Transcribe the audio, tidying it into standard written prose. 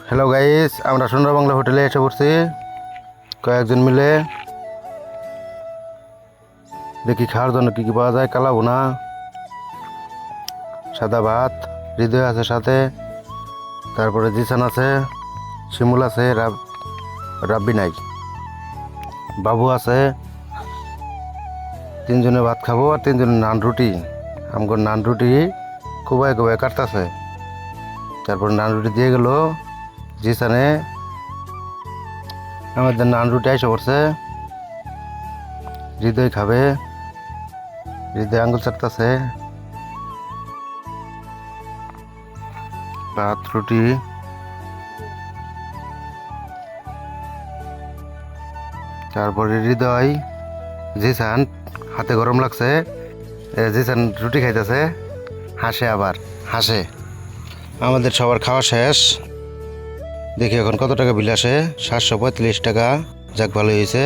Hello guys, আমরা সুন্দর বাংলা হোটেলে এসে পড়ছি কয়েকজন মিলে। দেখি খাওয়ার জন্য কি কি পাওয়া যায়। কালা ভুনা, সাদা ভাত, হৃদয় আছে সাথে, তারপরে জিসান আছে, শিমুল আছে, রাব্বি নাই, বাবু আছে। তিনজনে ভাত খাবো আর তিনজনে নান রুটি। আমগো নান রুটি কোবাই কোবাই কাটতেছে। তারপর নান রুটি দিয়ে গেল জিসানে। আমাদের নান রুটি এসে পড়ছে। হৃদয় খাবে, হৃদয় আঙ্গুল চাটতেছে। ভাত রুটি, তারপরে হৃদয়, জিসান হাতে গরম লাগছে, জিসান রুটি খাইতেছে, হাসে আবার হাসে। আমাদের সবার খাওয়া শেষ। দেখি এখন কত টাকা বিল আসে। 735 টাকা। যাক, ভালো হয়েছে।